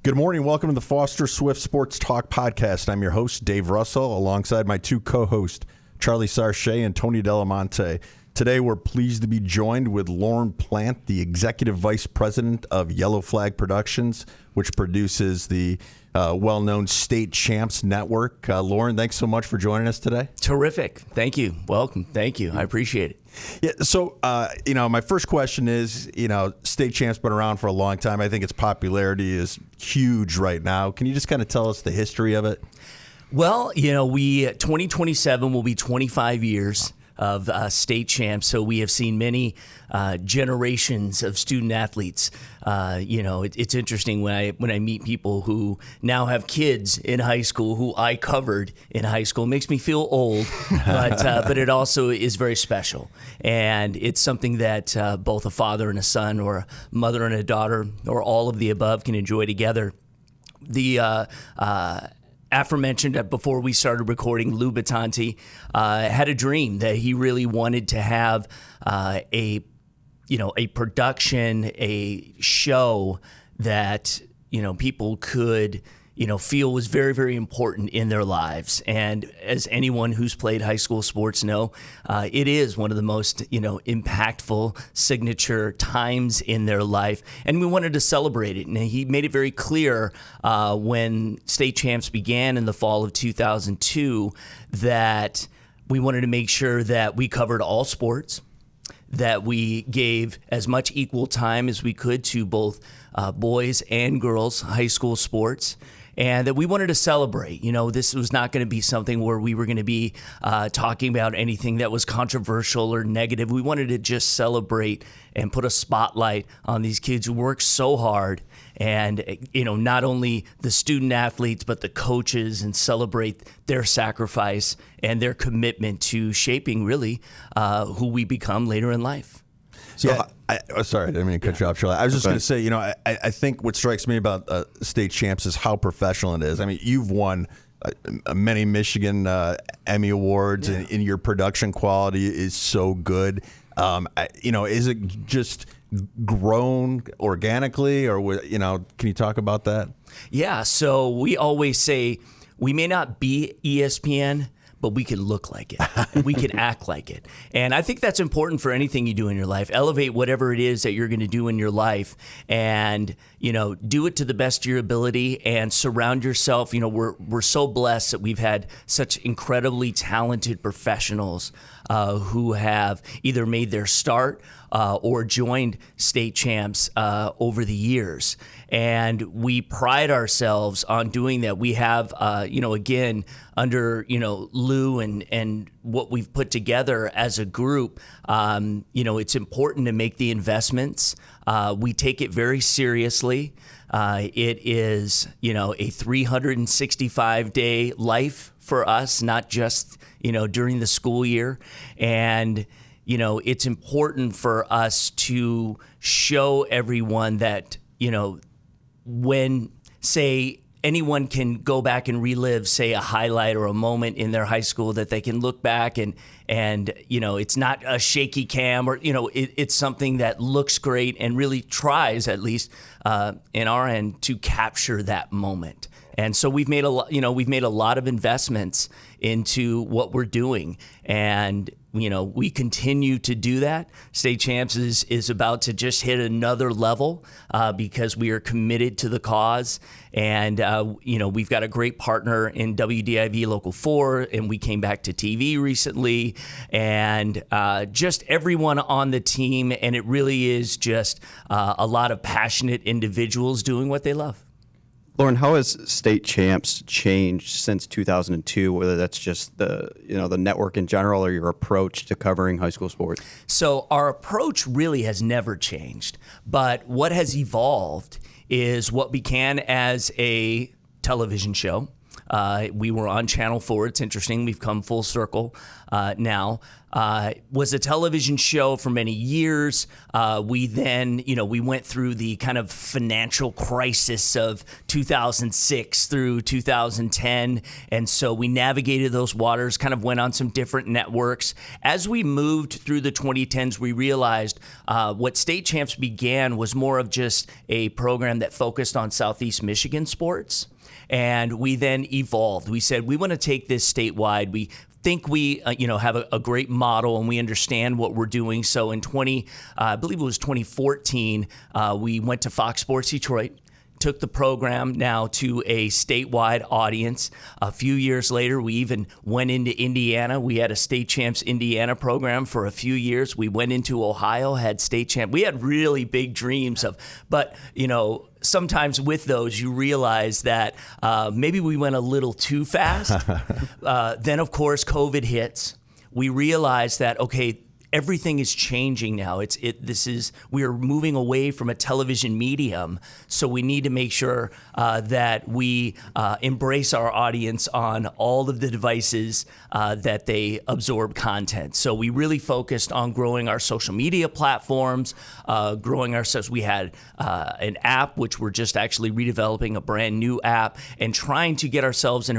Good morning. Welcome to the Foster Swift Sports Talk podcast. I'm your host, Dave Russell, alongside my two co-hosts, Charlie Sarche and Tony Delamonte. Today, we're pleased to be joined with Lorne Plant, the Executive Vice President of Yellow Flag Productions, which produces the well-known State Champs Network. Lorne, thanks so much for joining us today. Terrific. Thank you. Welcome. Thank you. I appreciate it. Yeah. So, my first question is, State Champs been around for a long time. I think its popularity is huge right now. Can you just kind of tell us the history of it? Well, 2027 will be 25 years of state champs. So we have seen many generations of student athletes. It's interesting when I meet people who now have kids in high school who I covered in high school. It makes me feel old, but it also is very special. And it's something that both a father and a son, or a mother and a daughter, or all of the above can enjoy together. The aforementioned, before we started recording, Lou Battanti had a dream that he really wanted to have a production, a show that people could feel was very, very important in their lives. And as anyone who's played high school sports know, it is one of the most, impactful signature times in their life. And we wanted to celebrate it. And he made it very clear when State Champs began in the fall of 2002 that we wanted to make sure that we covered all sports, that we gave as much equal time as we could to both boys and girls high school sports, and that we wanted to celebrate. This was not going to be something where we were going to be talking about anything that was controversial or negative. We wanted to just celebrate and put a spotlight on these kids who work so hard, and not only the student athletes but the coaches, and celebrate their sacrifice and their commitment to shaping really who we become later in life. So sorry, I didn't mean to cut you off, Charlie. I was just going to say, I think what strikes me about State Champs is how professional it is. I mean, you've won many Michigan Emmy Awards, and your production quality is so good. Is it just grown organically, or can you talk about that? Yeah. So we always say we may not be ESPN, but we can look like it, and we can act like it. And I think that's important for anything you do in your life. Elevate whatever it is that you're going to do in your life, and do it to the best of your ability, and surround yourself. We're so blessed that we've had such incredibly talented professionals who have either made their start or joined State Champs over the years. And we pride ourselves on doing that. We have, again, under, Lou and what we've put together as a group, it's important to make the investments. We take it very seriously. It is, a 365-day life for us, not just, during the school year. And it's important for us to show everyone that, when, say, anyone can go back and relive, say, a highlight or a moment in their high school, that they can look back and it's not a shaky cam, or, it's something that looks great and really tries, at least in our end, to capture that moment. And so we've made a lot of investments into what we're doing, and we continue to do that. State Champs is about to just hit another level because we are committed to the cause, and we've got a great partner in WDIV Local 4, and we came back to TV recently, and just everyone on the team, and it really is just a lot of passionate individuals doing what they love. Lorne, how has State Champs changed since 2002, whether that's just the network in general or your approach to covering high school sports? So our approach really has never changed, but what has evolved is what began as a television show. We were on Channel 4. It's interesting. We've come full circle now. was a television show for many years. We then, we went through the kind of financial crisis of 2006 through 2010. And so we navigated those waters, kind of went on some different networks. As we moved through the 2010s, we realized what State Champs began was more of just a program that focused on Southeast Michigan sports. And we then evolved. We said, we want to take this statewide. We think we, have a great model and we understand what we're doing. So in I believe it was 2014, we went to Fox Sports Detroit, took the program now to a statewide audience. A few years later, we even went into Indiana. We had a State Champs Indiana program for a few years. We went into Ohio, had State Champ. We had really big dreams but sometimes with those, you realize that maybe we went a little too fast. Then, of course, COVID hits. We realized that, okay, everything is changing now. We are moving away from a television medium, so we need to make sure that we embrace our audience on all of the devices that they absorb content. So we really focused on growing our social media platforms, growing ourselves. We had an app, which we're just actually redeveloping a brand new app, and trying to get ourselves in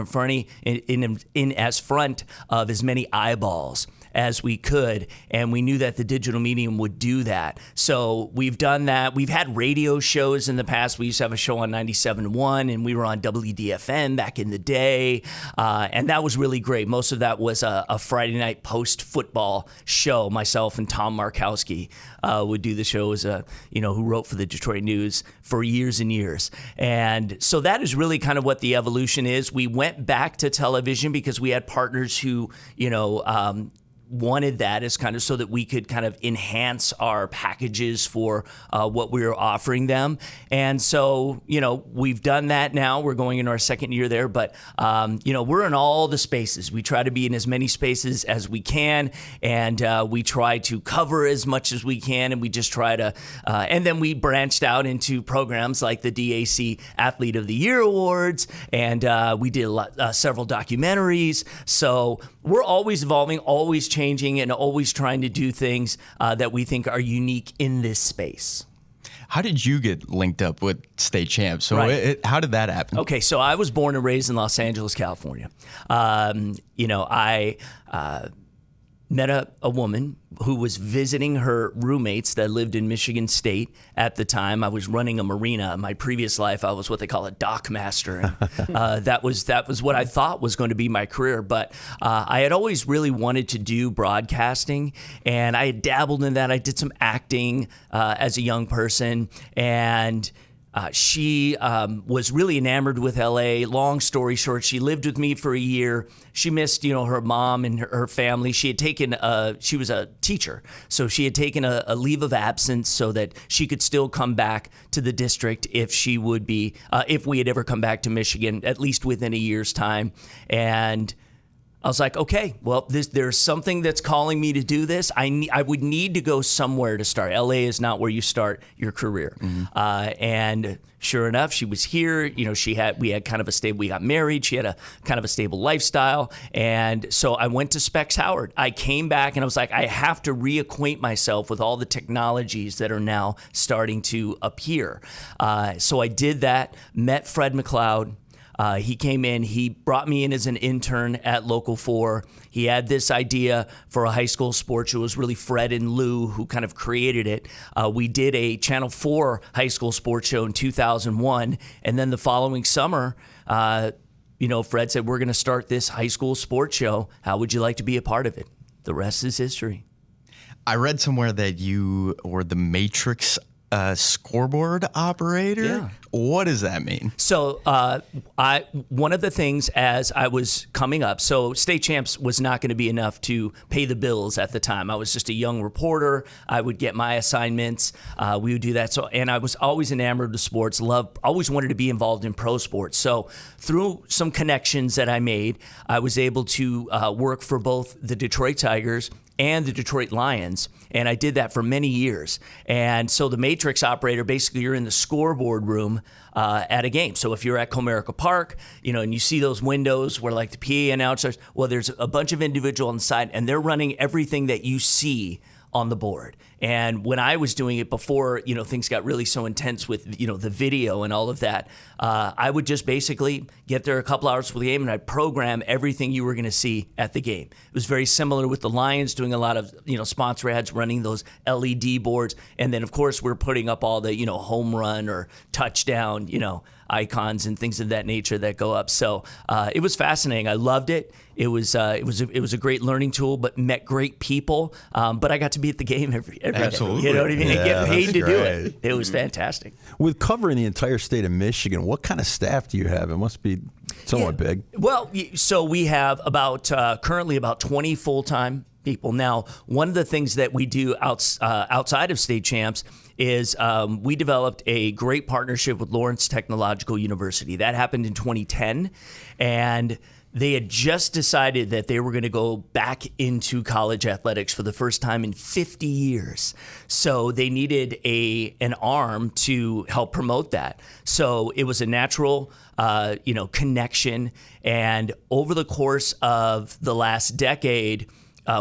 as front of as many eyeballs as we could, and we knew that the digital medium would do that. So we've done that. We've had radio shows in the past. We used to have a show on 97.1, and we were on WDFM back in the day, and that was really great. Most of that was a Friday night post-football show. Myself and Tom Markowski would do the show as who wrote for the Detroit News for years and years. And so that is really kind of what the evolution is. We went back to television because we had partners who, wanted that as kind of so that we could kind of enhance our packages for what we were offering them. And so, we've done that now. We're going into our second year there, but, we're in all the spaces. We try to be in as many spaces as we can, and we try to cover as much as we can, and we just try to, and then we branched out into programs like the DAC Athlete of the Year Awards, and we did several documentaries. So we're always evolving, always changing, and always trying to do things that we think are unique in this space. How did you get linked up with State Champs? So how did that happen? Okay, so I was born and raised in Los Angeles, California. I met a woman who was visiting her roommates that lived in Michigan State at the time. I was running a marina. In my previous life, I was what they call a dock master. And, that was what I thought was going to be my career. But I had always really wanted to do broadcasting, and I had dabbled in that. I did some acting as a young person, and she was really enamored with LA. Long story short, she lived with me for a year. She missed, her mom and her family. She had taken, she was a teacher, so she had taken a leave of absence so that she could still come back to the district if she would be, if we had ever come back to Michigan, at least within a year's time. And I was like, okay, well, there's something that's calling me to do this. I would need to go somewhere to start. LA is not where you start your career. Mm-hmm. And sure enough, she was here. We had kind of a stable. We got married. She had a kind of a stable lifestyle, and so I went to Specs Howard. I came back and I was like, I have to reacquaint myself with all the technologies that are now starting to appear. So I did that. Met Fred McLeod. He came in, he brought me in as an intern at Local 4. He had this idea for a high school sports show. It was really Fred and Lou who kind of created it. We did a Channel 4 high school sports show in 2001. And then the following summer, Fred said, we're going to start this high school sports show. How would you like to be a part of it? The rest is history. I read somewhere that you were the Matrix scoreboard operator. Yeah. What does that mean? So one of the things as I was coming up, so State Champs was not going to be enough to pay the bills at the time. I was just a young reporter. I would get my assignments. We would do that. And I was always enamored of sports, always wanted to be involved in pro sports. So through some connections that I made, I was able to work for both the Detroit Tigers and the Detroit Lions. And I did that for many years. And so the matrix operator, basically you're in the scoreboard room at a game. So if you're at Comerica Park, and you see those windows where like the PA announcers, well, there's a bunch of individuals on the side and they're running everything that you see on the board. And when I was doing it before, things got really so intense with, the video and all of that, I would just basically get there a couple hours before the game and I'd program everything you were going to see at the game. It was very similar with the Lions, doing a lot of, sponsor ads, running those LED boards. And then, of course, we're putting up all the, home run or touchdown, icons and things of that nature that go up. So it was fascinating. I loved it. It was a great learning tool, but met great people. But I got to be at the game every Absolutely. day. You know what I mean? Yeah, and get paid that's to do great. it. It was fantastic. With covering the entire state of Michigan, what kind of staff do you have? It must be somewhat big. Well, so we have currently about 20 full-time people. Now, one of the things that we do outside of State Champs is we developed a great partnership with Lawrence Technological University. That happened in 2010, and they had just decided that they were going to go back into college athletics for the first time in 50 years. So they needed an arm to help promote that. So it was a natural, connection. And over the course of the last decade,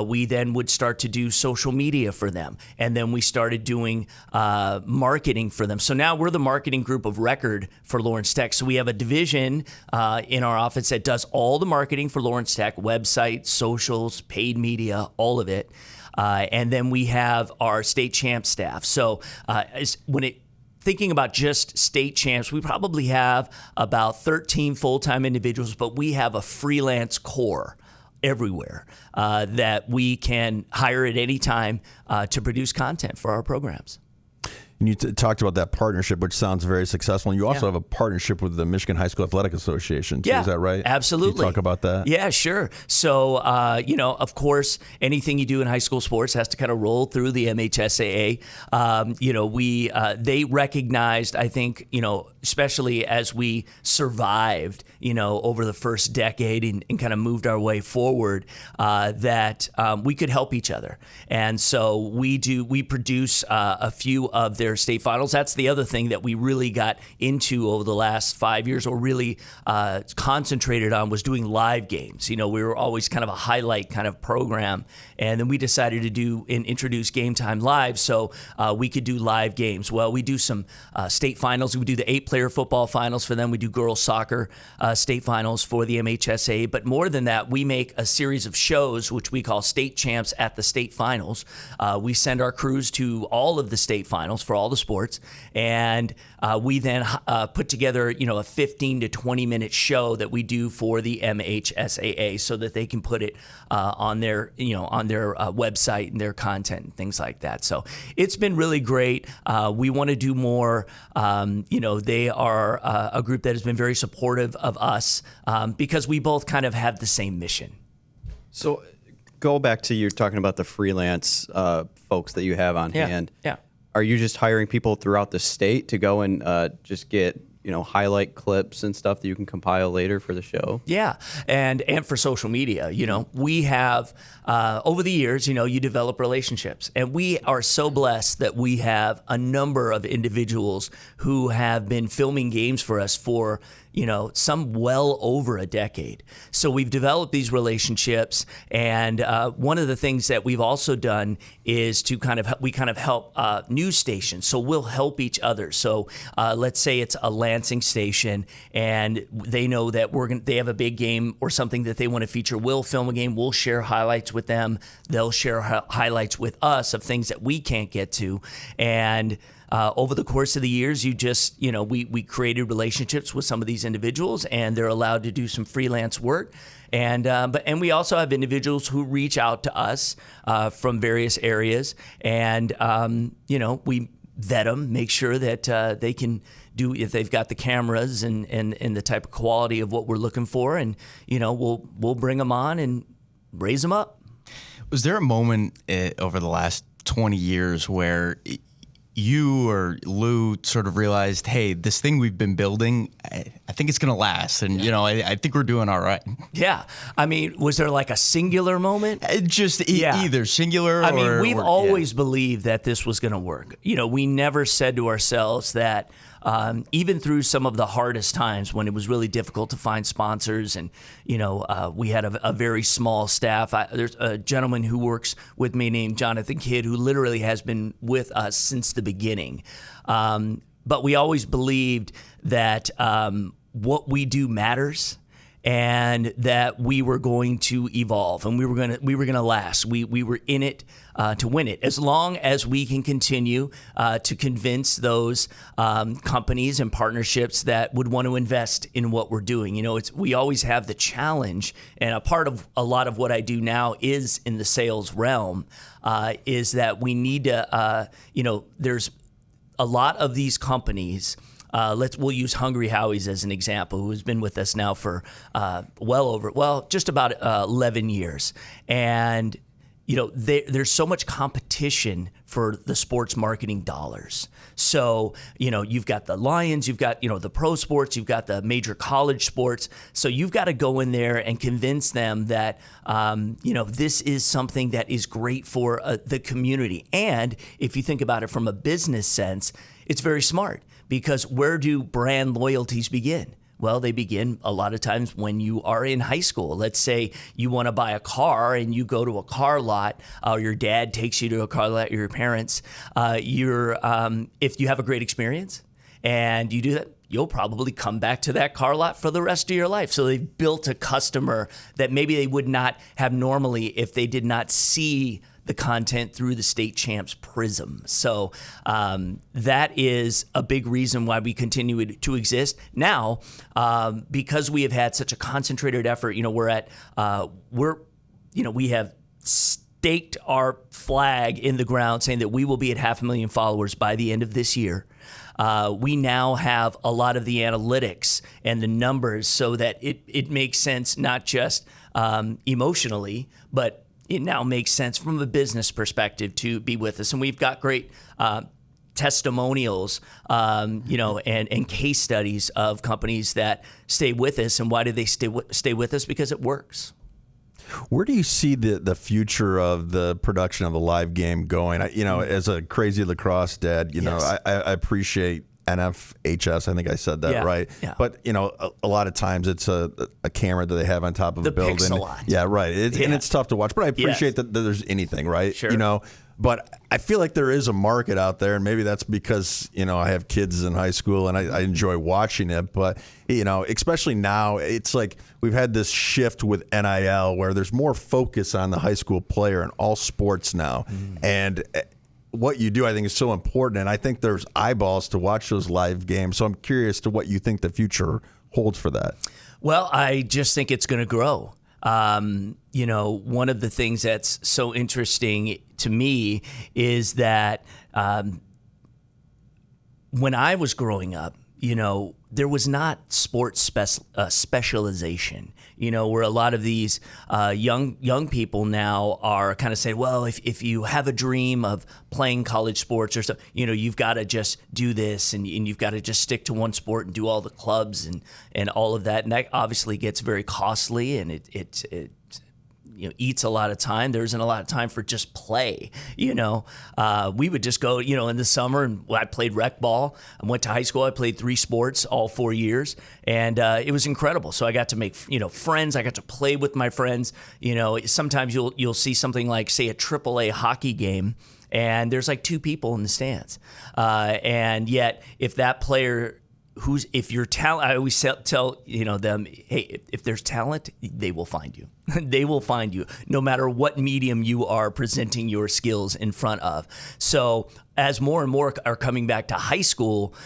we then would start to do social media for them. And then we started doing marketing for them. So now we're the marketing group of record for Lawrence Tech. So we have a division in our office that does all the marketing for Lawrence Tech, website, socials, paid media, all of it. And then we have our state champ staff. So thinking about just state champs, we probably have about 13 full-time individuals, but we have a freelance core everywhere that we can hire at any time to produce content for our programs. And you talked about that partnership, which sounds very successful. And you also have a partnership with the Michigan High School Athletic Association, too. Yeah, Is that right? Absolutely. Can you talk about that? Yeah, sure. So, of course, anything you do in high school sports has to kind of roll through the MHSAA. They recognized, I think, especially as we survived, over the first decade and kind of moved our way forward, that we could help each other. And so we produce a few of their state finals. That's the other thing that we really got into over the last 5 years, or really concentrated on, was doing live games. We were always kind of a highlight kind of program, and then we decided to do and introduce Game Time Live, so we could do live games. Well, we do some state finals. We do the 8-player football finals for them. We do girls soccer state finals for the MHSA. But more than that, we make a series of shows which we call State Champs at the State Finals. We send our crews to all of the state finals for all the sports, and we then put together, a 15 to 20 minute show that we do for the MHSAA, so that they can put it on their website and their content and things like that. So it's been really great. We want to do more. They are a group that has been very supportive of us because we both kind of have the same mission. So go back to, you're talking about the freelance folks that you have on hand. Yeah. Are you just hiring people throughout the state to go and just get, highlight clips and stuff that you can compile later for the show? Yeah, and for social media, we have over the years, you develop relationships, and we are so blessed that we have a number of individuals who have been filming games for us for some well over a decade. So we've developed these relationships, and one of the things that we've also done is to kind of help news stations. So we'll help each other. So let's say it's a Lansing station, and they know that they have a big game or something that they want to feature. We'll film a game. We'll share highlights with them. They'll share highlights with us of things that we can't get to, and over the course of the years, we created relationships with some of these individuals, and they're allowed to do some freelance work. And we also have individuals who reach out to us from various areas, and we vet them, make sure that they can do, if they've got the cameras and the type of quality of what we're looking for, and we'll bring them on and raise them up. Was there a moment over the last 20 years where you or Lou sort of realized, hey, this thing we've been building, I think it's going to last. And, I think we're doing all right. Yeah. I mean, was there like a singular moment? Either singular I mean, we've always believed that this was going to work. We never said to ourselves that even through some of the hardest times when it was really difficult to find sponsors and, we had a very small staff. There's a gentleman who works with me named Jonathan Kidd who literally has been with us since the beginning. But we always believed that what we do matters, and that we were going to evolve and we were going to last. We were in it to win it, as long as we can continue to convince those companies and partnerships that would want to invest in what we're doing. We always have the challenge, and a part of a lot of what I do now is in the sales realm, is that we need to, there's a lot of these companies. We'll use Hungry Howie's as an example, who has been with us now for just about 11 years. And, there's so much competition for the sports marketing dollars. So, you've got the Lions, you've got, the pro sports, you've got the major college sports. So you've got to go in there and convince them that, this is something that is great for the community. And if you think about it from a business sense, it's very smart. Because where do brand loyalties begin? Well, they begin a lot of times when you are in high school. Let's say you want to buy a car and you go to a car lot, or your dad takes you to a car lot, or your parents. If you have a great experience and you do that, you'll probably come back to that car lot for the rest of your life. So they've built a customer that maybe they would not have normally if they did not see the content through the state champs prism. So that is a big reason why we continue to exist. Now, because we have had such a concentrated effort, we have staked our flag in the ground saying that we will be at 500,000 followers by the end of this year. We now have a lot of the analytics and the numbers so that it makes sense, not just emotionally, but it now makes sense from a business perspective to be with us. And we've got great testimonials, and case studies of companies that stay with us. And why do they stay with us? Because it works. Where do you see the future of the production of the live game going? As a crazy lacrosse dad, Yes. I appreciate NFHS. I think I said that right. Yeah. But a lot of times it's a camera that they have on top of a building. Pixel-lot. Yeah, right. And it's tough to watch. But I appreciate that there's anything, right? Sure. But I feel like there is a market out there, and maybe that's because I have kids in high school and I enjoy watching it. But especially now, it's like we've had this shift with NIL where there's more focus on the high school player in all sports now, and what you do, I think, is so important, and I think there's eyeballs to watch those live games. So I'm curious to what you think the future holds for that. Well, I just think it's going to grow. One of the things that's so interesting to me is that when I was growing up, there was not sports specialization, where a lot of these young people now are kind of saying, well, if you have a dream of playing college sports or stuff, you've got to just do this and you've got to just stick to one sport and do all the clubs and all of that. And that obviously gets very costly, and it eats a lot of time. There isn't a lot of time for just play. We would just go, in the summer, and I played rec ball. I went to high school. I played 3 sports all 4 years, and it was incredible. So I got to make, friends. I got to play with my friends. Sometimes you'll see something like, say, a AAA hockey game, and there's like 2 people in the stands, and yet if that player if you're talent, I always tell them, hey, if there's talent, they will find you. They will find you, no matter what medium you are presenting your skills in front of. So as more and more are coming back to high school,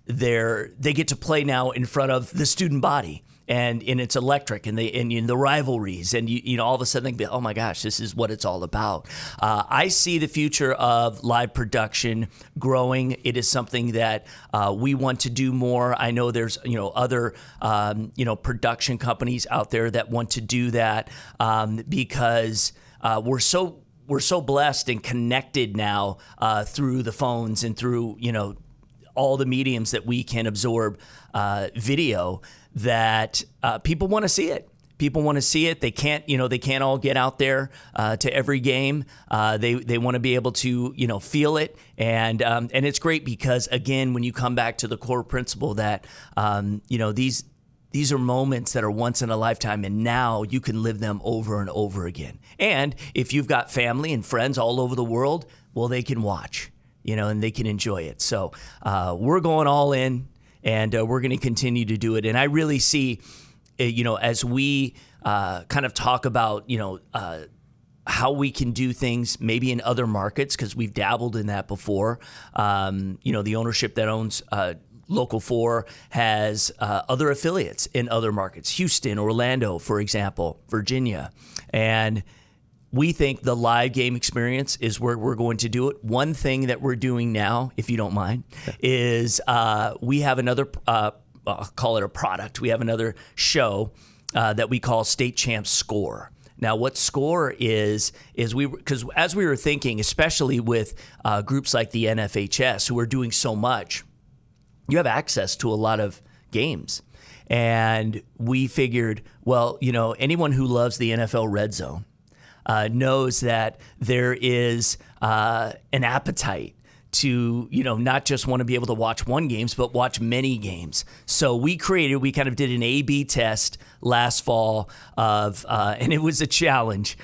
they get to play now in front of the student body. And it's electric, and the rivalries, and all of a sudden they go, oh my gosh, this is what it's all about. I see the future of live production growing. It is something that we want to do more. I know there's other production companies out there that want to do that because we're so we're so blessed and connected now through the phones and through, all the mediums that we can absorb video, that people want to see it. People want to see it. They can't, they can't all get out there to every game. They want to be able to, feel it, and it's great because, again, when you come back to the core principle that, these are moments that are once in a lifetime, and now you can live them over and over again. And if you've got family and friends all over the world, well, they can watch, and they can enjoy it. So we're going all in, and we're going to continue to do it. And I really see, as we kind of talk about, how we can do things maybe in other markets, because we've dabbled in that before. The ownership that owns Local 4 has other affiliates in other markets, Houston, Orlando, for example, Virginia. And we think the live game experience is where we're going to do it. One thing that we're doing now, if you don't mind, is we have another, I'll call it a product. We have another show that we call State Champs Score. Now, what Score is because as we were thinking, especially with groups like the NFHS who are doing so much, you have access to a lot of games. And we figured, well, anyone who loves the NFL Red Zone knows that there is an appetite to, not just want to be able to watch one games, but watch many games. So we kind of did an A/B test last fall of, and it was a challenge,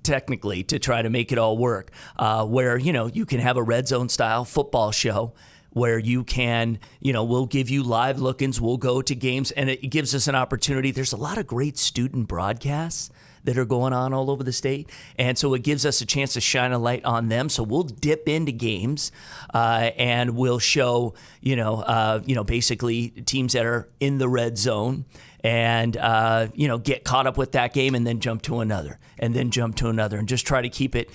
technically to try to make it all work, where, you can have a Red Zone style football show where you can, we'll give you live look-ins, we'll go to games, and it gives us an opportunity. There's a lot of great student broadcasts that are going on all over the state, and so it gives us a chance to shine a light on them. So we'll dip into games, and we'll show, basically teams that are in the red zone, and get caught up with that game, and then jump to another, and then jump to another, and just try to keep it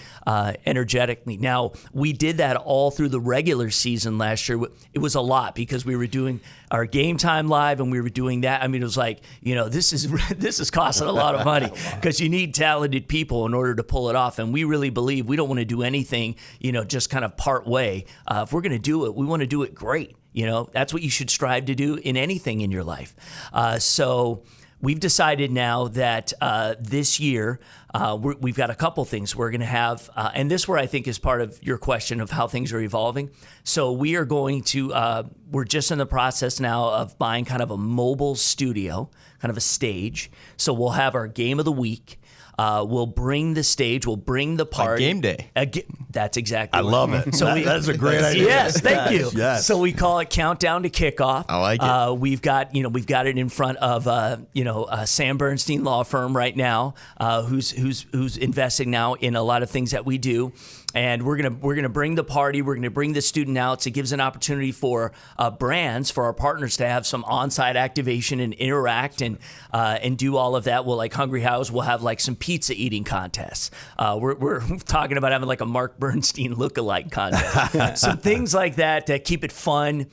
energetically. Now, we did that all through the regular season last year. It was a lot because we were doing our Game Time Live, and we were doing that. I mean, it was like, this is costing a lot of money because you need talented people in order to pull it off. And we really believe we don't want to do anything, just kind of part way. If we're going to do it, we want to do it great. That's what you should strive to do in anything in your life. So we've decided now that this year we've got a couple things we're going to have, and this where I think is part of your question of how things are evolving. So we are going to, we're just in the process now of buying kind of a mobile studio, kind of a stage. So we'll have our game of the week. We'll bring the stage. We'll bring the party. Game day. That's exactly. I love it. So that's a great idea. Yes, thank you. Yes. So we call it Countdown to Kickoff. I like it. We've got it in front of Sam Bernstein Law Firm right now, who's investing now in a lot of things that we do. And we're gonna bring the party. We're gonna bring the student out. It gives an opportunity for brands, for our partners, to have some on-site activation and interact and do all of that. We'll, like Hungry House, we'll have like some pizza eating contests. We're talking about having like a Mark Bernstein lookalike contest. Some things like that keep it fun.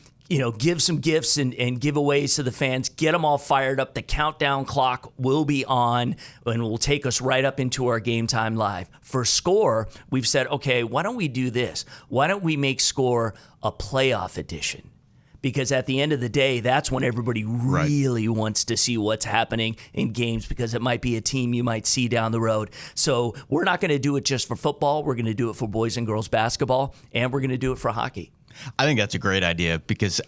Give some gifts and giveaways to the fans. Get them all fired up. The countdown clock will be on and will take us right up into our Game Time Live. For Score, we've said, okay, why don't we do this? Why don't we make Score a playoff edition? Because at the end of the day, that's when everybody really wants to see what's happening in games, because it might be a team you might see down the road. So we're not going to do it just for football. We're going to do it for boys and girls basketball, and we're going to do it for hockey. I think that's a great idea because,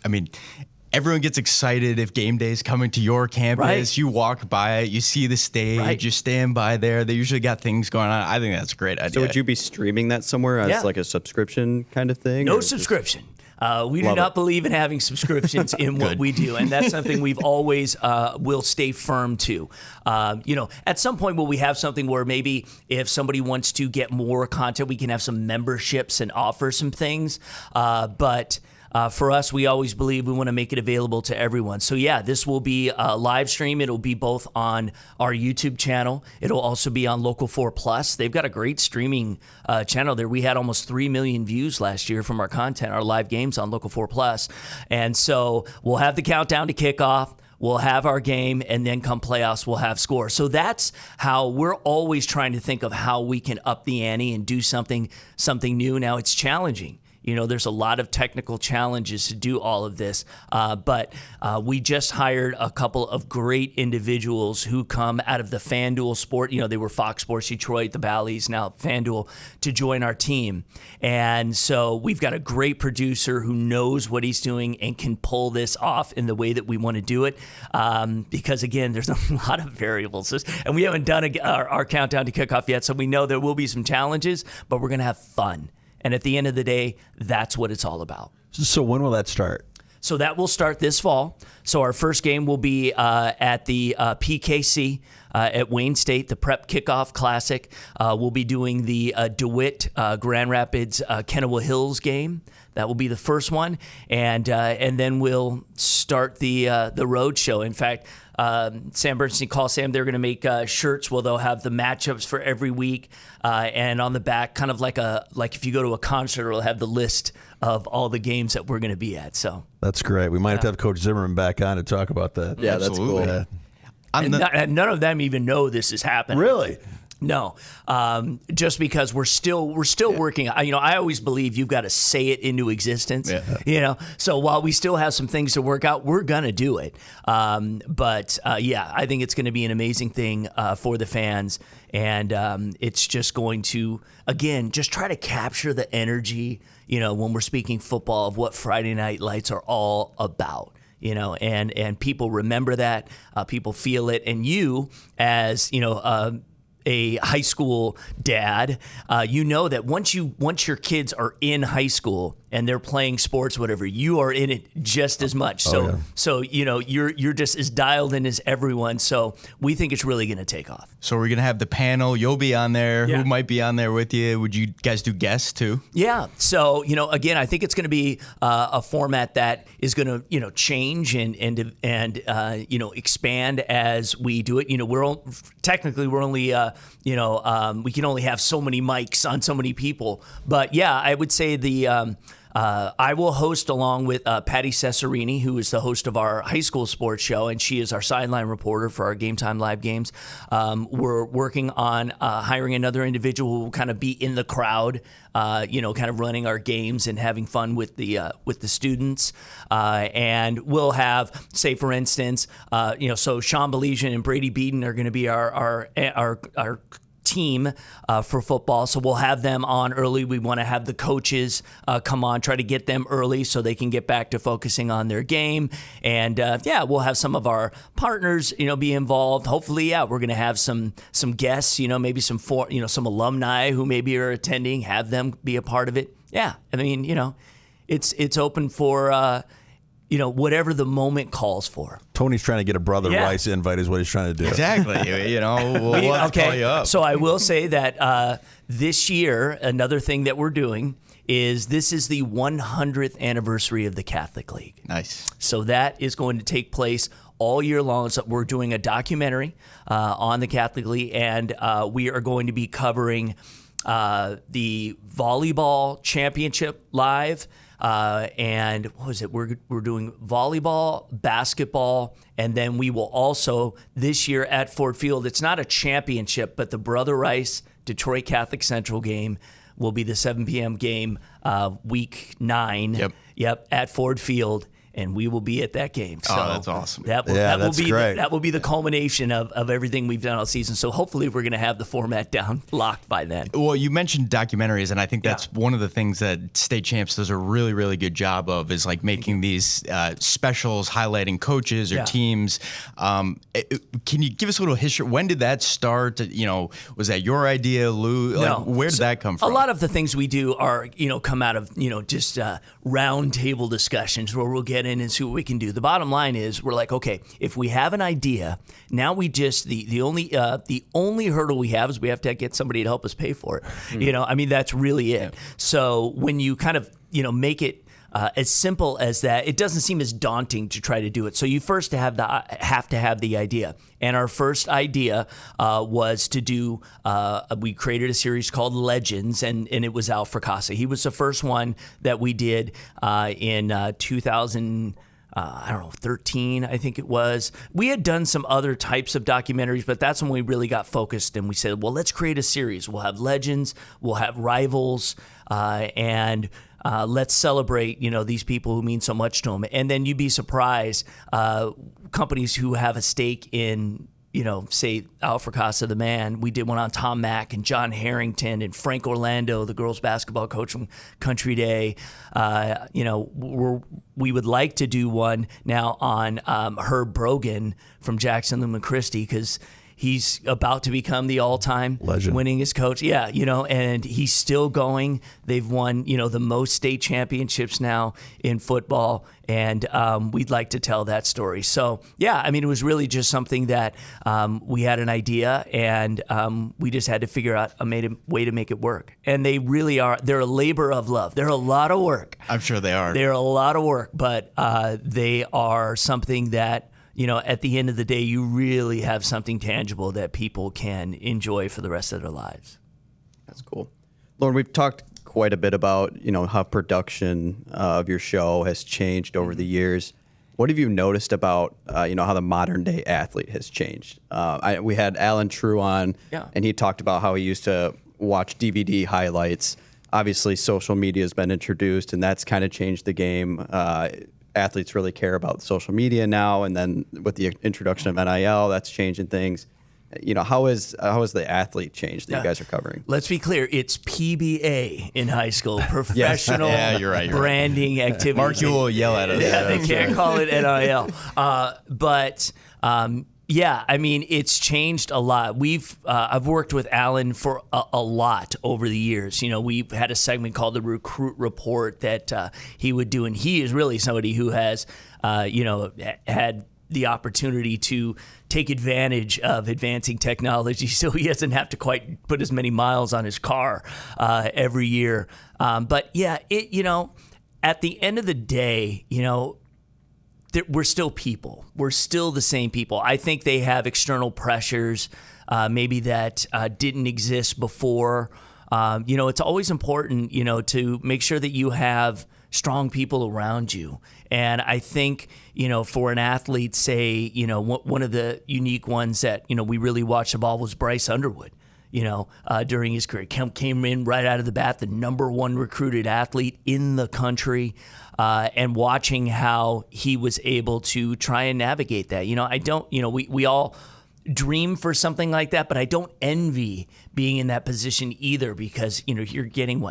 everyone gets excited if game day is coming to your campus. Right. You walk by it, you see the stage, you stand by there. They usually got things going on. I think that's a great idea. So would you be streaming that somewhere as like a subscription kind of thing? No subscription. We do not believe in having subscriptions in what we do, and that's something we've always will stay firm to. At some point, will we have something where maybe if somebody wants to get more content, we can have some memberships and offer some things, but for us, we always believe we want to make it available to everyone. So yeah, this will be a live stream. It'll be both on our YouTube channel. It'll also be on Local 4 Plus. They've got a great streaming channel there. We had almost 3 million views last year from our content, our live games on Local 4 Plus. And so we'll have the countdown to kickoff. we'll have our game, and then come playoffs, we'll have scores. So that's how we're always trying to think of how we can up the ante and do something new. Now, it's challenging. There's a lot of technical challenges to do all of this, but we just hired a couple of great individuals who come out of the FanDuel sport. They were Fox Sports Detroit, the Bally's, now FanDuel, to join our team. And so we've got a great producer who knows what he's doing and can pull this off in the way that we want to do it. Because, again, there's a lot of variables. And we haven't done our countdown to kickoff yet, so we know there will be some challenges, but we're going to have fun. And at the end of the day, that's what it's all about. So when will that start? So that will start this fall. So our first game will be at the PKC at Wayne State, the Prep Kickoff Classic. We'll be doing the DeWitt Grand Rapids Kennewill Hills game. That will be the first one, and then we'll start the road show. In fact, Sam Bernstein, call Sam. They're going to make shirts where they'll have the matchups for every week, and on the back, kind of like if you go to a concert, it'll have the list of all the games that we're going to be at. So that's great. We might have to have Coach Zimmerman back on to talk about that. Yeah, absolutely. That's cool. Yeah. And none of them even know this is happening. Really? No, just because we're still working. I always believe you've got to say it into existence. Yeah. So while we still have some things to work out, we're gonna do it. But I think it's going to be an amazing thing for the fans, and it's just going to, again, just try to capture the energy. When we're speaking football, of what Friday Night Lights are all about. And people remember that, people feel it, and you, as a high school dad, that once your kids are in high school and they're playing sports, whatever, you are in it just as much. So you're just as dialed in as everyone. So we think it's really going to take off. So we're going to have the panel. You'll be on there. Yeah. Who might be on there with you? Would you guys do guests too? Yeah. So, again, I think it's going to be a format that is going to, change and expand as we do it. We're only, we can only have so many mics on so many people. But yeah, I would say I will host along with Patty Cesarini, who is the host of our high school sports show, and she is our sideline reporter for our Game Time Live games. We're working on hiring another individual who will kind of be in the crowd, kind of running our games and having fun with the students. And we'll have, say, for instance, so Sean Belizian and Brady Beaton are going to be our team for football, so we'll have them on early. We want to have the coaches come on, try to get them early so they can get back to focusing on their game. And we'll have some of our partners, be involved. Hopefully, we're going to have some guests, maybe some alumni who maybe are attending, have them be a part of it. Yeah, I mean, it's open for whatever the moment calls for. Tony's trying to get a Brother Rice invite is what he's trying to do. Exactly. We'll have to call you up. So I will say that this year, another thing that we're doing is this is the 100th anniversary of the Catholic League. Nice. So that is going to take place all year long. So we're doing a documentary on the Catholic League, and we are going to be covering the volleyball championship live. And what was it? We're doing volleyball, basketball, and then we will also this year at Ford Field. It's not a championship, but the Brother Rice Detroit Catholic Central game will be the 7 p.m. game, week 9. Yep, at Ford Field. And we will be at that game. So that's awesome. That will be the culmination of everything we've done all season. So hopefully we're going to have the format down locked by then. Well, you mentioned documentaries, and I think that's one of the things that State Champs does a really, really good job of is like making these specials highlighting coaches or teams. Can you give us a little history? When did that start? Was that your idea, Lou? No. Where did that come from? A lot of the things we do are, come out of, just round table discussions where we'll get in and see what we can do. The bottom line is we're like, okay, if we have an idea, now we just the only hurdle we have is we have to get somebody to help us pay for it. That's really it. Yeah. So when you kind of make it as simple as that, it doesn't seem as daunting to try to do it. So you first have to have the idea. And our first idea was to do, we created a series called Legends, and it was Al Fracassa. He was the first one that we did in 2000. I don't know, 13, I think it was. We had done some other types of documentaries, but that's when we really got focused and we said, well, let's create a series. We'll have legends, we'll have rivals, and let's celebrate, these people who mean so much to them. And then you'd be surprised, companies who have a stake in, say Alfred Casa, the man. We did one on Tom Mack and John Harrington and Frank Orlando, the girls basketball coach from Country Day. We would like to do one now on Herb Brogan from Jackson Lumen Christi, because he's about to become the all-time legend, winningest coach. Yeah, and he's still going. They've won, the most state championships now in football, and we'd like to tell that story. So, yeah, it was really just something that we had an idea, and we just had to figure out a way to make it work. And they really are. They're a labor of love. They're a lot of work. I'm sure they are. They're a lot of work, but they are something that, at the end of the day, you really have something tangible that people can enjoy for the rest of their lives. That's cool. Lorne, we've talked quite a bit about, how production of your show has changed over the years. What have you noticed about, how the modern day athlete has changed? We had Alan True on, and he talked about how he used to watch DVD highlights. Obviously, social media has been introduced, and that's kind of changed the game. Athletes really care about social media now, and then with the introduction of NIL, that's changing things. How is the athlete changed that you guys are covering? Let's be clear, it's PBA in high school, professional you're right. branding activity. Mark, you will yell at us. Yeah, they can't call it NIL. It's changed a lot. I've worked with Alan for a lot over the years. We've had a segment called the Recruit Report that he would do, and he is really somebody who has, had the opportunity to take advantage of advancing technology, so he doesn't have to quite put as many miles on his car every year. At the end of the day, we're still people. We're still the same people. I think they have external pressures, maybe that didn't exist before. It's always important, to make sure that you have strong people around you. And I think, for an athlete, say, one of the unique ones that, we really watched evolve was Bryce Underwood. During his career, came in right out of the bat, the #1 recruited athlete in the country, and watching how he was able to try and navigate that. I don't, we all dream for something like that, but I don't envy being in that position either, because, you're getting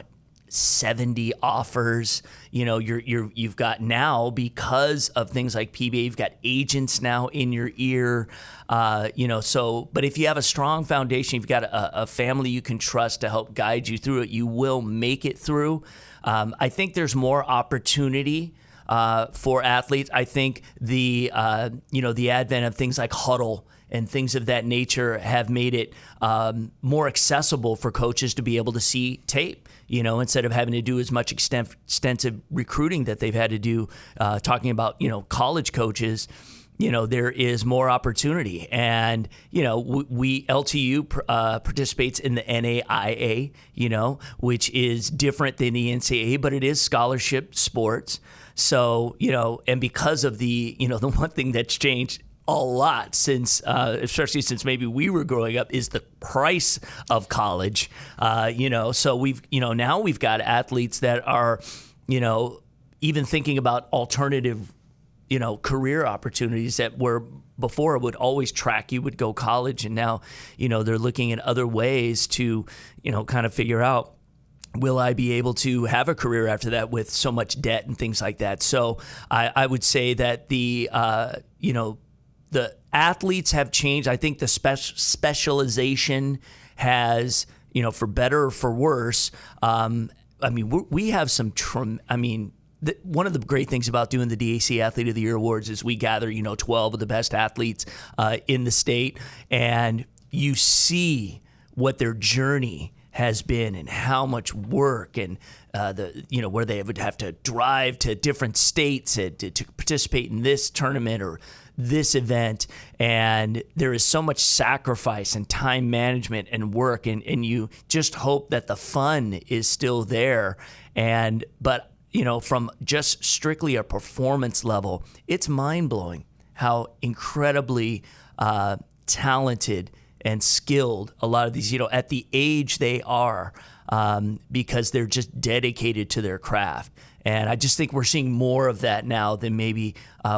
70 offers, you've got now, because of things like PBA, you've got agents now in your ear, but if you have a strong foundation, you've got a family you can trust to help guide you through it, you will make it through. I think there's more opportunity for athletes. I think the advent of things like Huddle and things of that nature have made it more accessible for coaches to be able to see tape, instead of having to do as much extensive recruiting that they've had to do, talking about, college coaches. There is more opportunity. And, LTU participates in the NAIA, which is different than the NCAA, but it is scholarship sports. So, and because of the one thing that's changed a lot since, especially since maybe we were growing up, is the price of college. So we've, now we've got athletes that are, even thinking about alternative, career opportunities that were before would always track you would go college. And now, they're looking at other ways to, kind of figure out, will I be able to have a career after that with so much debt and things like that? So I would say that the athletes have changed. I think the specialization has, for better or for worse. We have some, one of the great things about doing the DAC Athlete of the Year Awards is we gather, 12 of the best athletes in the state, and you see what their journey has been and how much work and where they would have to drive to different states to participate in this tournament or this event, and there is so much sacrifice and time management and work, and you just hope that the fun is still there. But from just strictly a performance level, it's mind-blowing how incredibly talented and skilled a lot of these, at the age they are, because they're just dedicated to their craft. And I just think we're seeing more of that now than maybe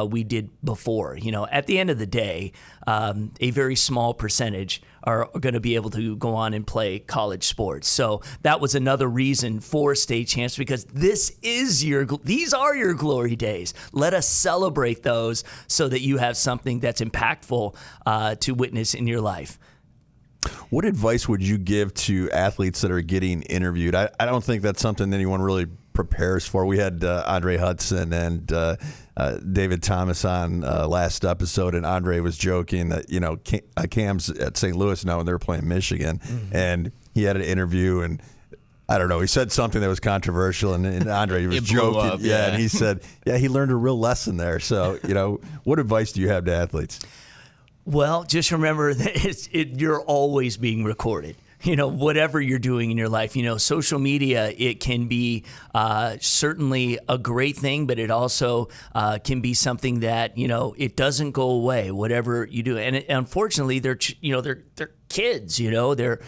we did before. At the end of the day, a very small percentage are going to be able to go on and play college sports. So that was another reason for state champs, because these are your glory days. Let us celebrate those so that you have something that's impactful to witness in your life. What advice would you give to athletes that are getting interviewed? I don't think that's something anyone really prepares for. We had Andre Hudson and David Thomas on last episode, and Andre was joking that Cam's at St. Louis now and they were playing Michigan, and he had an interview, and I don't know, he said something that was controversial, and Andre was joking, up, yeah, and he said, he learned a real lesson there. So what advice do you have to athletes? Well, just remember that you're always being recorded. Whatever you're doing in your life, social media, it can be certainly a great thing, but it also can be something that, it doesn't go away, whatever you do. And unfortunately, they're kids, they're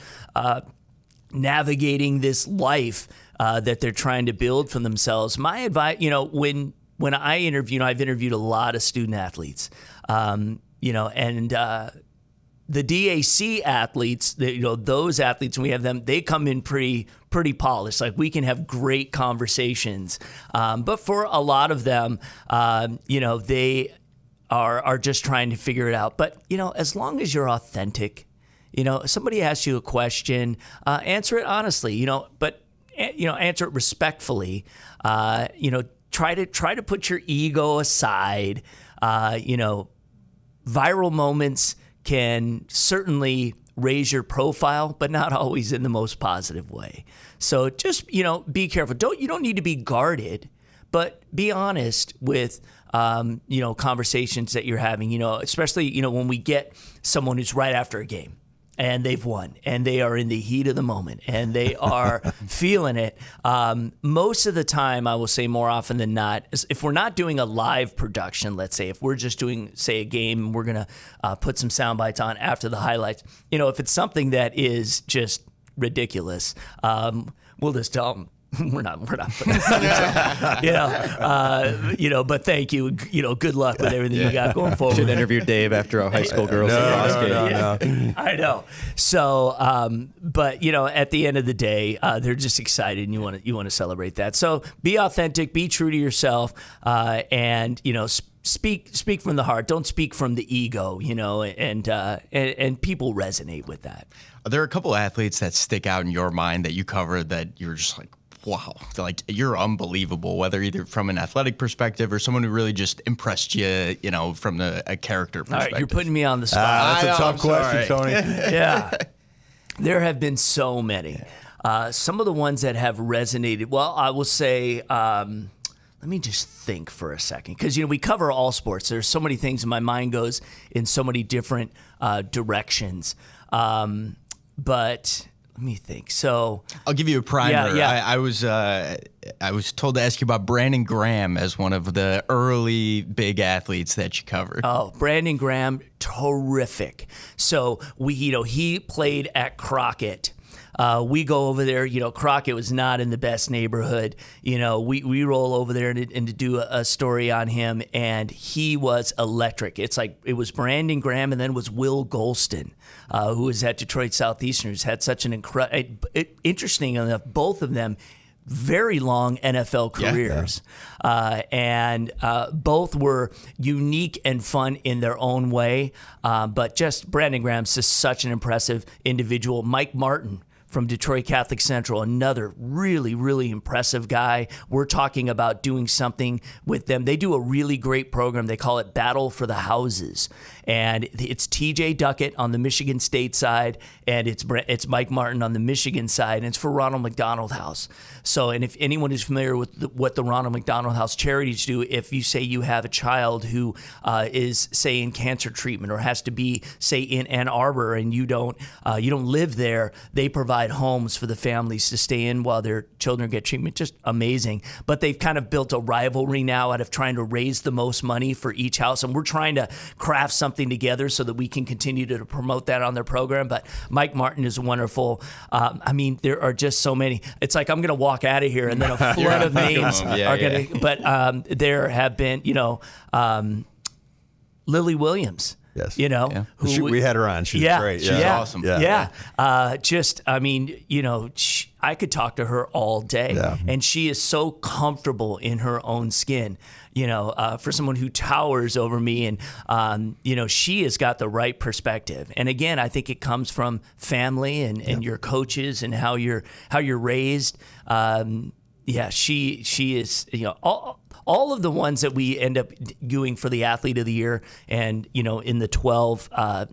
navigating this life that they're trying to build for themselves. My advice, when I interview, I've interviewed a lot of student athletes, and the DAC athletes, those athletes, when we have them, they come in pretty polished. Like, we can have great conversations. But for a lot of them, they are just trying to figure it out. But, as long as you're authentic, if somebody asks you a question, answer it honestly, but, answer it respectfully. Try to put your ego aside. Viral moments can certainly raise your profile, but not always in the most positive way. So just, be careful. You don't need to be guarded, but be honest with, conversations that you're having, especially, when we get someone who's right after a game and they've won and they are in the heat of the moment and they are feeling it. Most of the time, I will say more often than not, if we're not doing a live production, let's say, if we're just doing, say, a game, and we're going to put some sound bites on after the highlights, if it's something that is just ridiculous, we'll just tell them, we're not putting but thank you. Good luck with everything you got going forward. Should interview Dave after a high school girls lacrosse game. No. I know. So, but at the end of the day, they're just excited, and you want to celebrate that. So be authentic, be true to yourself, and speak from the heart. Don't speak from the ego. And people resonate with that. Are there a couple athletes that stick out in your mind that you cover that you're just like, wow, like, you're unbelievable, whether either from an athletic perspective or someone who really just impressed you, from a character perspective? All right, you're putting me on the spot. That's a tough question, Tony. Yeah. There have been so many. Some of the ones that have resonated, well, I will say, let me just think for a second, because, we cover all sports. There's so many things, and my mind goes in so many different directions. But let me think. So I'll give you a primer. Yeah. I was told to ask you about Brandon Graham as one of the early big athletes that you covered. Oh, Brandon Graham, terrific. So he played at Crockett. We go over there, Crockett was not in the best neighborhood. We roll over there and to do a story on him, and he was electric. It's like, it was Brandon Graham, and then it was Will Golston, who was at Detroit Southeastern, had such an interesting enough, both of them, very long NFL careers. And both were unique and fun in their own way. But just Brandon Graham's just such an impressive individual. Mike Martin from Detroit Catholic Central, another really, really impressive guy. We're talking about doing something with them. They do a really great program. They call it Battle for the Houses. And it's TJ Duckett on the Michigan State side, and it's Mike Martin on the Michigan side, and it's for Ronald McDonald House. So, and if anyone is familiar with what the Ronald McDonald House charities do, if you say you have a child who is, say, in cancer treatment or has to be, say, in Ann Arbor, and you don't live there, they provide provide homes for the families to stay in while their children get treatment. Just amazing. But they've kind of built a rivalry now out of trying to raise the most money for each house. And we're trying to craft something together so that we can continue to promote that on their program. But Mike Martin is wonderful. I mean, there are just so many. It's like I'm going to walk out of here and then a flood of names are going to. But there have been, Lily Williams. Yes. Who we had her on. She's great. She's awesome. Yeah. I could talk to her all day, and she is so comfortable in her own skin. For someone who towers over me, and she has got the right perspective. And again, I think it comes from family and your coaches and how you're raised. She is. All of the ones that we end up doing for the Athlete of the Year, and in the 12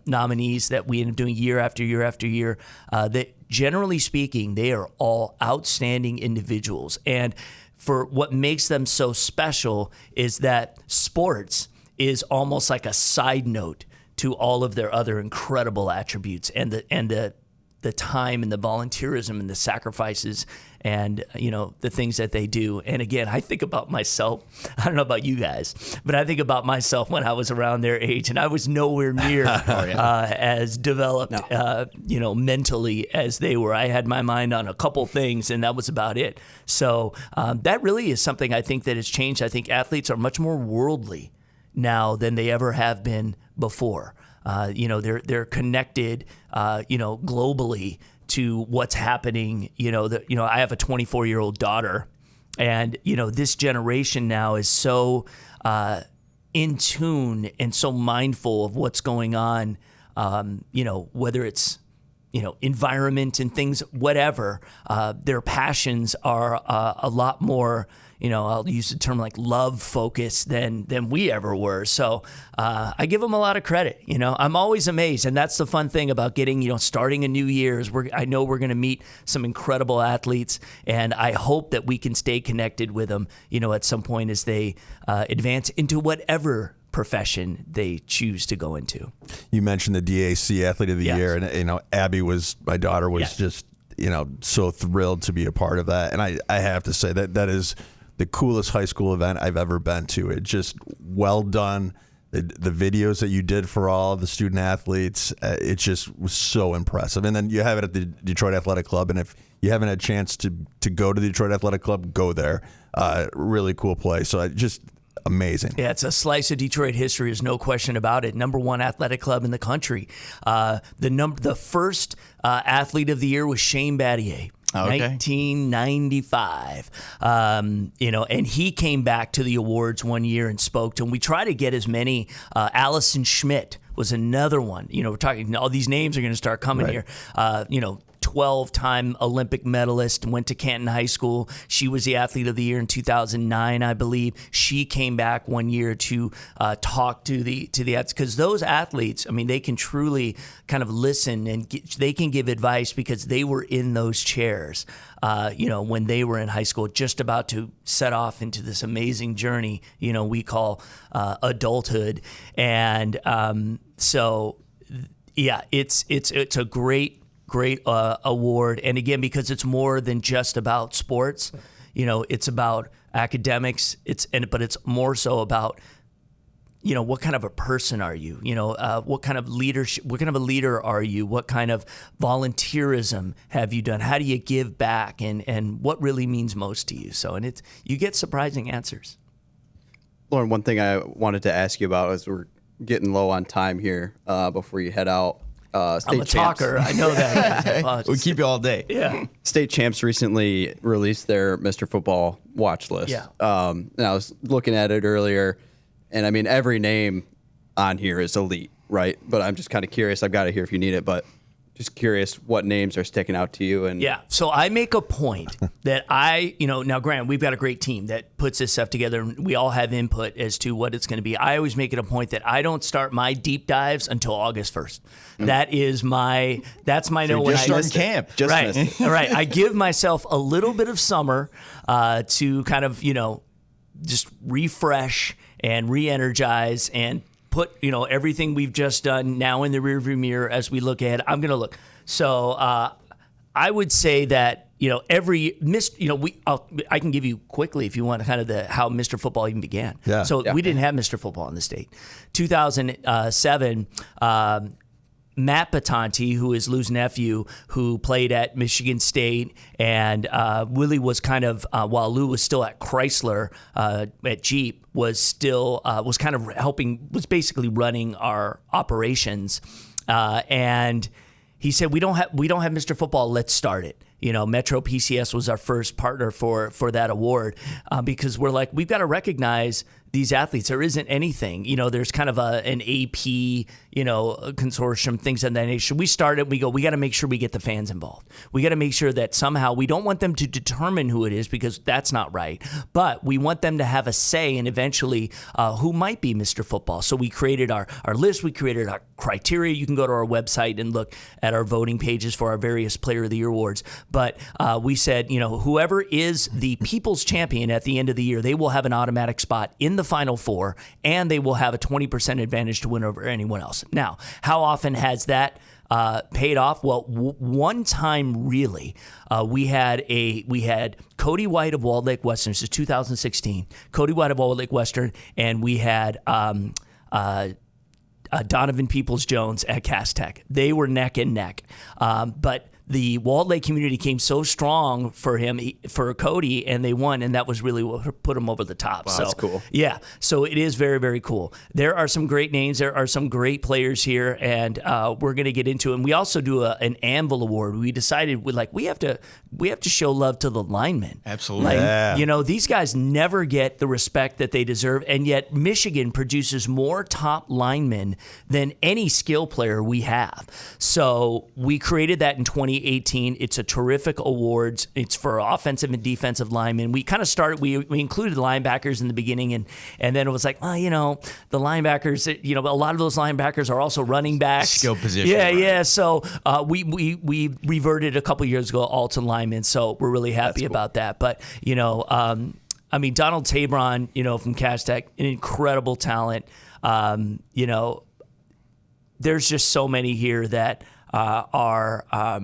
nominees that we end up doing year after year after year, that generally speaking, they are all outstanding individuals. And for what makes them so special is that sports is almost like a side note to all of their other incredible attributes, and the time and the volunteerism and the sacrifices and the things that they do. And again, I think about myself. I don't know about you guys, but I think about myself when I was around their age, and I was nowhere near as developed, mentally as they were. I had my mind on a couple things, and that was about it. So that really is something I think that has changed. I think athletes are much more worldly now than they ever have been before. They're connected, globally to what's happening. I have a 24-year-old daughter, and this generation now is so in tune and so mindful of what's going on. Whether it's environment and things, whatever. Their passions are a lot more. I'll use the term like love focused than we ever were. So I give them a lot of credit. I'm always amazed, and that's the fun thing about getting starting a new year is I know we're going to meet some incredible athletes, and I hope that we can stay connected with them. At some point as they advance into whatever profession they choose to go into. You mentioned the DAC Athlete of the Year, and Abby my daughter was just so thrilled to be a part of that, and I have to say that is the coolest high school event I've ever been to. It just well done. The videos that you did for all the student athletes, it just was so impressive. And then you have it at the Detroit Athletic Club, and if you haven't had a chance to go to the Detroit Athletic Club, go there. Really cool place. So just amazing. Yeah, it's a slice of Detroit history. There's no question about it. Number one athletic club in the country. The first athlete of the year was Shane Battier. Okay. 1995, and he came back to the awards one year and spoke to him. We try to get as many. Allison Schmidt was another one. We're talking. All these names are going to start coming here. 12-time Olympic medalist, went to Canton High School. She was the Athlete of the Year in 2009, I believe. She came back one year to talk to the athletes, because those athletes, they can truly kind of listen, and they can give advice because they were in those chairs, when they were in high school, just about to set off into this amazing journey, we call adulthood. And it's a great award. And again, because it's more than just about sports, it's about academics. But it's more so about, what kind of a person are you? What kind of leadership, what kind of a leader are you? What kind of volunteerism have you done? How do you give back? And what really means most to you? So, you get surprising answers. Lorne, one thing I wanted to ask you about as we're getting low on time here before you head out. I'm a talker. I know that. We'll keep you all day. Yeah. State champs recently released their Mr. Football watch list. Yeah. And I was looking at it earlier, and every name on here is elite, right? But I'm just kind of curious. I've got it here if you need it, but just curious what names are sticking out to you. And so I make a point that now granted, we've got a great team that puts this stuff together, and we all have input as to what it's going to be. I always make it a point that I don't start my deep dives until August 1st. That's my no when I start camp. Right. I give myself a little bit of summer to kind of, just refresh and re-energize and put everything we've just done now in the rearview mirror as we look ahead. I'm going to look. So I would say that, I can give you quickly if you want kind of how Mr. Football even began. Yeah. So we didn't have Mr. Football in the state. 2007, Matt Batanti, who is Lou's nephew, who played at Michigan State and really was kind of, while Lou was still at Chrysler at Jeep, was kind of was basically running our operations. And he said, we don't have Mr. Football, let's start it. Metro PCS was our first partner for that award because we're like, we've got to recognize these athletes. There isn't anything, there's kind of an AP, consortium, things of that nature. We started, we got to make sure we get the fans involved. We got to make sure that somehow we don't want them to determine who it is because that's not right, but we want them to have a say in eventually who might be Mr. Football. So we created our list, we created our criteria. You can go to our website and look at our voting pages for our various Player of the Year awards. But we said, whoever is the people's champion at the end of the year, they will have an automatic spot in the Final Four, and they will have a 20% advantage to win over anyone else. Now, how often has that paid off? Well, one time really, we had Cody White of Walled Lake Western. This is 2016. Cody White of Walled Lake Western, and we had Donovan Peoples-Jones at Cass Tech. They were neck and neck, but the Walled Lake community came so strong for for Cody, and they won, and that was really what put him over the top. Wow, so that's cool. Yeah, so it is very, very cool. There are some great names. There are some great players here, and we're going to get into it. And we also do an Anvil Award. We decided we have to show love to the linemen. Absolutely. These guys never get the respect that they deserve, and yet Michigan produces more top linemen than any skill player we have. So we created that in 2018. It's a terrific awards. It's for offensive and defensive linemen. We kind of started, we included linebackers in the beginning, and then it was like, the linebackers, a lot of those linebackers are also running backs. Skill position. Yeah, right. yeah. So we reverted a couple years ago all to linemen, so we're really happy about that. But, Donald Tabron, from Cass Tech, an incredible talent. There's just so many here that are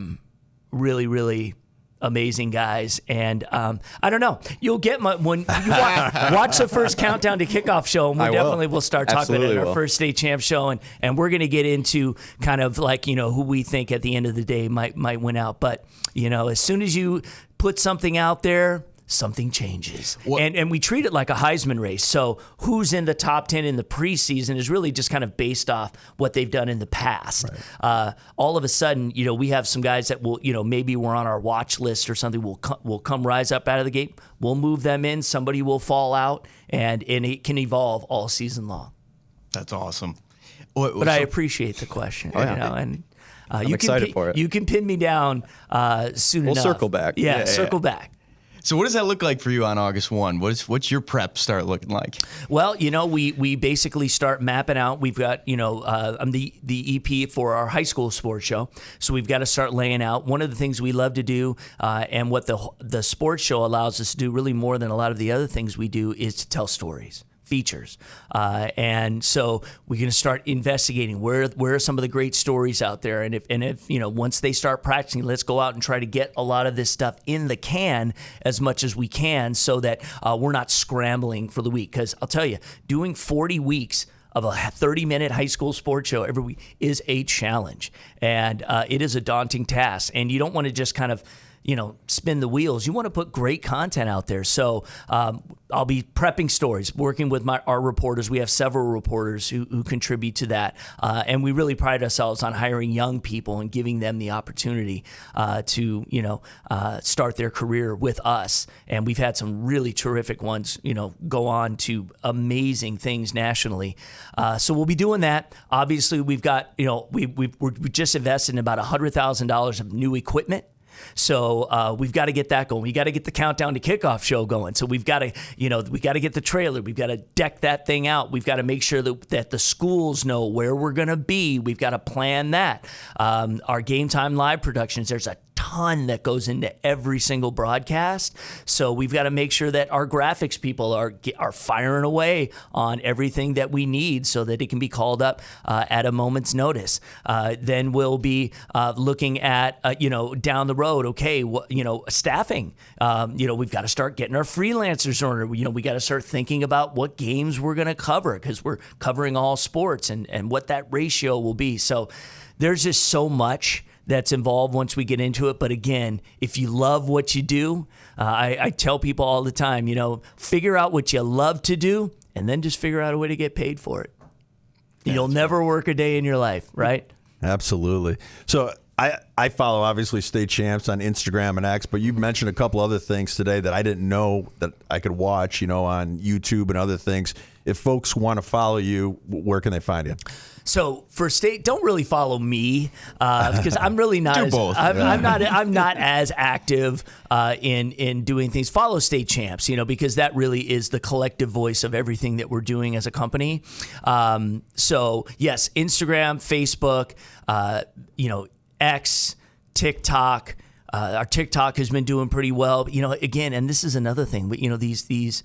really, really amazing guys. And I don't know. You'll get when you watch the first Countdown to Kickoff show, and we'll start talking about it at our first state champ show, and we're going to get into kind of who we think at the end of the day might win out. But as soon as you put something out there, something changes. And we treat it like a Heisman race. So who's in the top 10 in the preseason is really just kind of based off what they've done in the past. Right. All of a sudden, we have some guys that will, maybe we're on our watch list or something, will come rise up out of the gate. We'll move them in. Somebody will fall out, and it can evolve all season long. That's awesome. But I appreciate the question. And I'm excited for it. You can pin me down soon enough. We'll circle back. Yeah, circle back. So what does that look like for you on August 1? What's your prep start looking like? Well, we basically start mapping out. We've got, I'm the EP for our high school sports show. So we've got to start laying out. One of the things we love to do and what the sports show allows us to do really more than a lot of the other things we do is to tell stories. Features. And so we're going to start investigating where are some of the great stories out there. And if once they start practicing, let's go out and try to get a lot of this stuff in the can as much as we can so that we're not scrambling for the week. Because I'll tell you, doing 40 weeks of a 30-minute high school sports show every week is a challenge. And it is a daunting task. And you don't want to just kind of spin the wheels. You want to put great content out there. So I'll be prepping stories, working with our reporters. We have several reporters who contribute to that. And we really pride ourselves on hiring young people and giving them the opportunity to start their career with us. And we've had some really terrific ones, go on to amazing things nationally. So we'll be doing that. Obviously, we've got, we just invested in about $100,000 of new equipment. So we've got to get that going. We got to get the Countdown to Kickoff show going. So we've got to, we got to get the trailer. We've got to deck that thing out. We've got to make sure that the schools know where we're going to be. We've got to plan that. Our Game Time Live productions, there's a ton ton that goes into every single broadcast. So we've got to make sure that our graphics people are firing away on everything that we need so that it can be called up at a moment's notice. Then we'll be looking at, down the road, okay, staffing. We've got to start getting our freelancers in order. We got to start thinking about what games we're going to cover because we're covering all sports and what that ratio will be. So there's just so much that's involved once we get into it. But again, if you love what you do, I tell people all the time, figure out what you love to do and then just figure out a way to get paid for it. You'll never work a day in your life, right? Absolutely. So I follow, obviously, State Champs on Instagram and X, but you've mentioned a couple other things today that I didn't know that I could watch, on YouTube and other things. If folks want to follow you, where can they find you? So for State, don't really follow me because I'm really not. I'm not as active in doing things. Follow State Champs, because that really is the collective voice of everything that we're doing as a company. So yes, Instagram, Facebook, X, TikTok. Our TikTok has been doing pretty well. Again, and this is another thing. But these.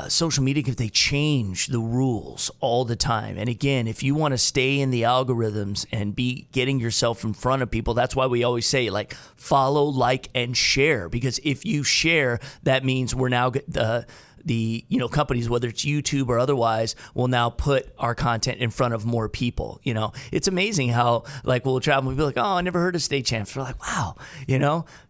Social media, they change the rules all the time. And again, if you want to stay in the algorithms and be getting yourself in front of people, that's why we always say, follow, like, and share. Because if you share, that means we're now the companies, whether it's YouTube or otherwise, will now put our content in front of more people. It's amazing how we'll travel and we'll be like, oh, I never heard of State Champs. We're like, wow,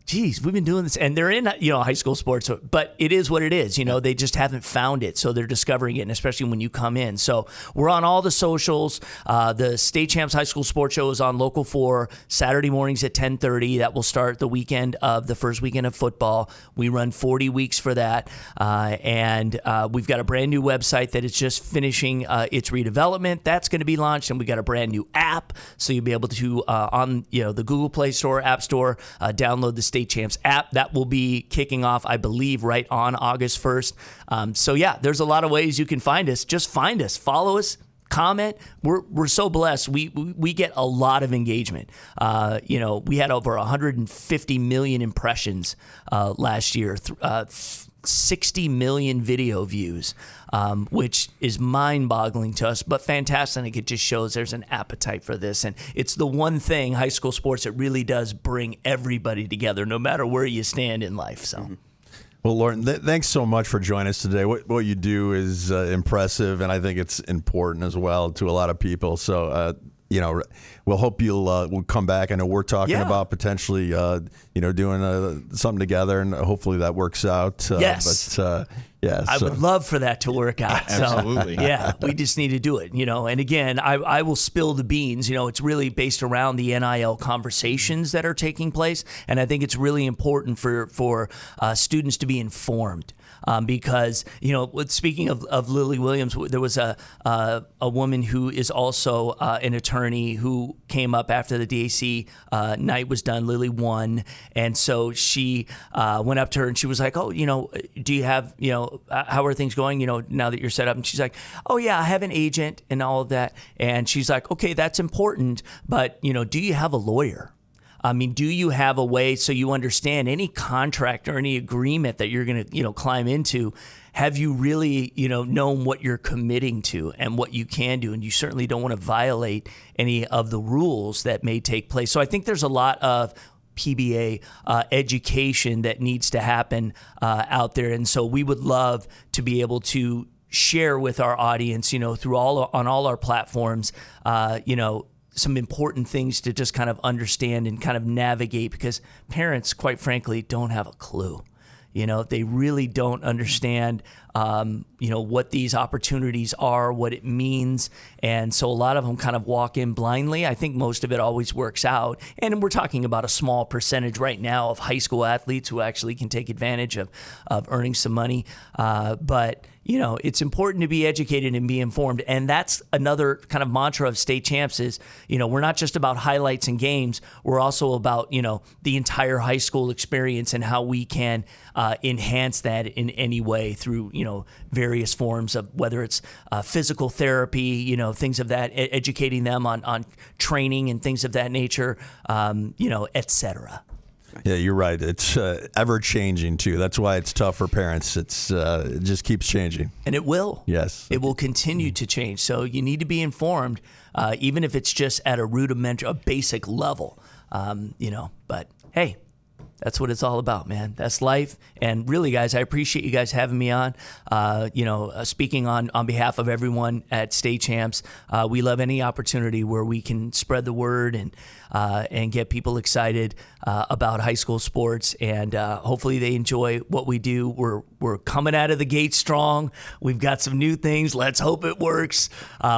geez, we've been doing this. And they're in, high school sports, but it is what it is. They just haven't found it. So they're discovering it, and especially when you come in. So we're on all the socials. The State Champs High School Sports Show is on Local 4, Saturday mornings at 10:30. That will start the weekend of the first weekend of football. We run 40 weeks for that. And we've got a brand new website that is just finishing its redevelopment. That's going to be launched. And we got a brand new app. So you'll be able to, on the Google Play Store, App Store, download the State Champs app. That will be kicking off, I believe, right on August 1st. So yeah, there's a lot of ways you can find us. Just find us, follow us, comment. We're so blessed. We get a lot of engagement. We had over 150 million impressions last year. 60 million video views, which is mind-boggling to us, but fantastic. It just shows there's an appetite for this. And it's the one thing, high school sports, that really does bring everybody together, no matter where you stand in life. So. Mm-hmm. Well, Lorne, thanks so much for joining us today. What you do is impressive, and I think it's important as well to a lot of people. So, we'll hope we'll come back. I know we're talking about potentially, doing something together, and hopefully that works out. Yes. I would love for that to work out. So, absolutely. Yeah, we just need to do it, And again, I will spill the beans. It's really based around the NIL conversations that are taking place, and I think it's really important for students to be informed. Because speaking of Lily Williams, there was a woman who is also an attorney who came up after the DAC night was done. Lily won, and so she went up to her and she was like, "Oh, do you have how are things going? Now that you're set up?" And she's like, "Oh yeah, I have an agent and all of that." And she's like, "Okay, that's important, but do you have a lawyer?" Do you have a way so you understand any contract or any agreement that you're going to, climb into? Have you really, known what you're committing to and what you can do? And you certainly don't want to violate any of the rules that may take place. So I think there's a lot of PBA education that needs to happen out there. And so we would love to be able to share with our audience, through on all our platforms, some important things to just kind of understand and kind of navigate, because parents, quite frankly, don't have a clue. They really don't understand, what these opportunities are, what it means. And so a lot of them kind of walk in blindly. I think most of it always works out. And we're talking about a small percentage right now of high school athletes who actually can take advantage of earning some money. But it's important to be educated and be informed. And that's another kind of mantra of State Champs is, we're not just about highlights and games. We're also about, the entire high school experience and how we can enhance that in any way through, various forms of whether it's physical therapy, things of that, educating them on training and things of that nature, et cetera. Yeah, you're right. It's ever changing too. That's why it's tough for parents. It just keeps changing. And it will. Yes. It will continue to change. So you need to be informed, even if it's just at a rudimentary, a basic level. But hey, that's what it's all about, man. That's life. And really, guys, I appreciate you guys having me on. Speaking on behalf of everyone at State Champs, we love any opportunity where we can spread the word and get people excited about high school sports. And hopefully they enjoy what we do. We're coming out of the gate strong. We've got some new things. Let's hope it works.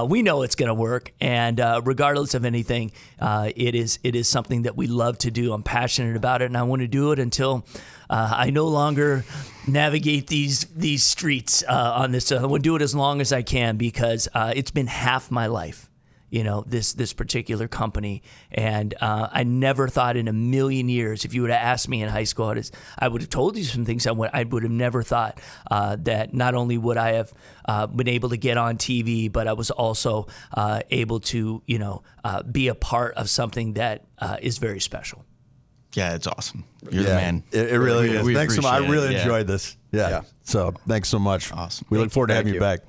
We know it's going to work. And regardless of anything, it is something that we love to do. I'm passionate about it, and I want to do it until I no longer navigate these streets on this. I want to do it as long as I can, because it's been half my life, this particular company. And I never thought in a million years, if you would have asked me in high school, I would have told you some things I would have never thought that not only would I have been able to get on TV, but I was also able to, be a part of something that is very special. Yeah, it's awesome. You're the man. It really is. We Thanks so much. I appreciate really it. enjoyed this. Yeah. So thanks so much. Awesome. We look forward to having you back.